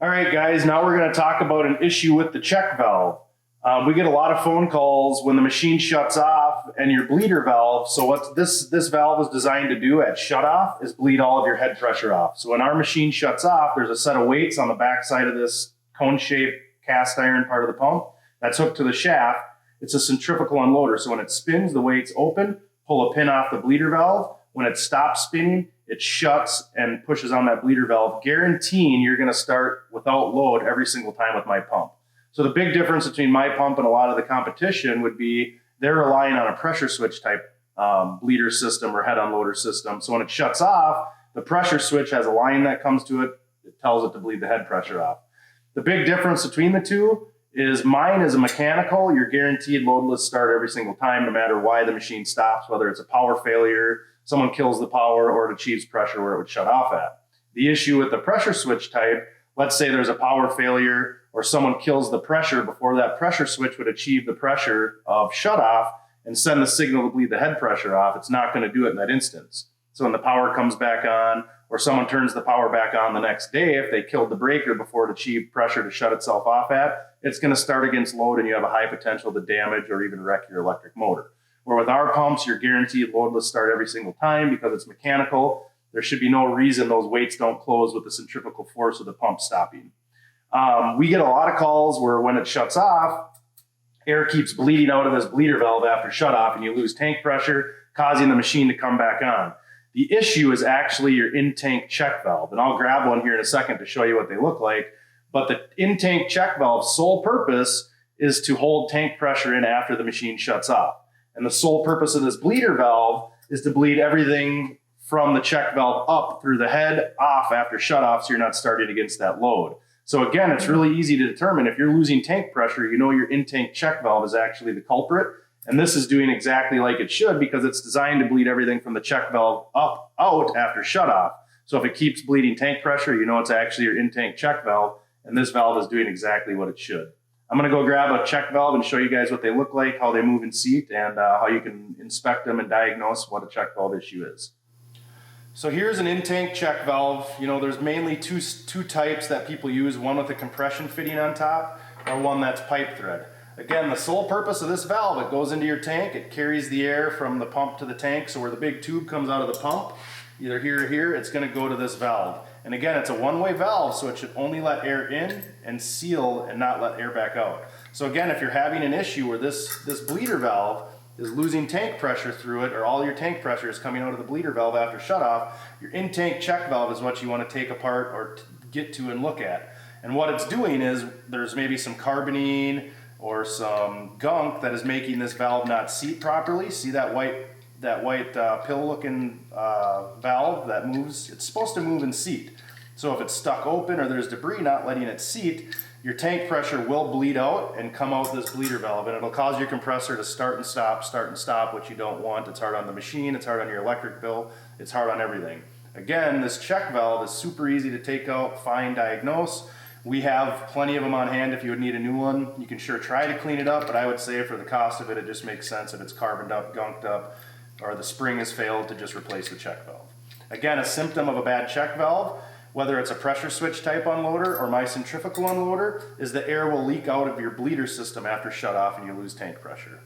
All right, guys, now we're going to talk about an issue with the check valve. We get a lot of phone calls when the machine shuts off and your bleeder valve. So what this valve is designed to do at shutoff is bleed all of your head pressure off. So when our machine shuts off, there's a set of weights on the back side of this cone-shaped cast iron part of the pump that's hooked to the shaft. It's a centrifugal unloader. So when it spins, the weights open, pull a pin off the bleeder valve. When it stops spinning, it shuts and pushes on that bleeder valve, guaranteeing you're going to start without load every single time with my pump. So the big difference between my pump and a lot of the competition would be they're relying on a pressure switch type bleeder system or head unloader system. So when it shuts off, the pressure switch has a line that comes to it. It tells it to bleed the head pressure off. The big difference between the two is mine is a mechanical. You're guaranteed loadless start every single time, no matter why the machine stops, whether it's a power failure, someone kills the power, or it achieves pressure where it would shut off at. The issue with the pressure switch type, let's say there's a power failure or someone kills the pressure before that pressure switch would achieve the pressure of shut off and send the signal to bleed the head pressure off, it's not going to do it in that instance. So when the power comes back on, or someone turns the power back on the next day, if they killed the breaker before it achieved pressure to shut itself off at, it's going to start against load and you have a high potential to damage or even wreck your electric motor. Where with our pumps, you're guaranteed loadless start every single time because it's mechanical. There should be no reason those weights don't close with the centrifugal force of the pump stopping. We get a lot of calls where when it shuts off, air keeps bleeding out of this bleeder valve after shut off and you lose tank pressure, causing the machine to come back on. The issue is actually your in-tank check valve. And I'll grab one here in a second to show you what they look like. But the in-tank check valve's sole purpose is to hold tank pressure in after the machine shuts off. And the sole purpose of this bleeder valve is to bleed everything from the check valve up through the head off after shut off so you're not starting against that load. So again, it's really easy to determine if you're losing tank pressure, you know your in-tank check valve is actually the culprit. And this is doing exactly like it should because it's designed to bleed everything from the check valve up out after shut off. So if it keeps bleeding tank pressure, you know it's actually your in-tank check valve, and this valve is doing exactly what it should. I'm going to go grab a check valve and show you guys what they look like, how they move in seat, and how you can inspect them and diagnose what a check valve issue is. So here's an in-tank check valve. You know, there's mainly two types that people use, one with a compression fitting on top or one that's pipe thread. Again, the sole purpose of this valve, it goes into your tank, it carries the air from the pump to the tank, so where the big tube comes out of the pump, either here or here, it's going to go to this valve. And again, it's a one-way valve, so it should only let air in and seal and not let air back out. So again, if you're having an issue where this bleeder valve is losing tank pressure through it, or all your tank pressure is coming out of the bleeder valve after shutoff, your in-tank check valve is what you want to take apart or get to and look at. And what it's doing is there's maybe some carbonine or some gunk that is making this valve not seat properly. See that white pill-looking valve that moves? It's supposed to move and seat. So if it's stuck open or there's debris not letting it seat, your tank pressure will bleed out and come out this bleeder valve, and it'll cause your compressor to start and stop, which you don't want. It's hard on the machine, it's hard on your electric bill, it's hard on everything. Again, this check valve is super easy to take out, find, diagnose. We have plenty of them on hand if you would need a new one. You can sure try to clean it up, but I would say for the cost of it, it just makes sense if it's carboned up, gunked up, or the spring has failed to just replace the check valve. Again, a symptom of a bad check valve, whether it's a pressure switch type unloader or my centrifugal unloader, is the air will leak out of your bleeder system after shut off and you lose tank pressure.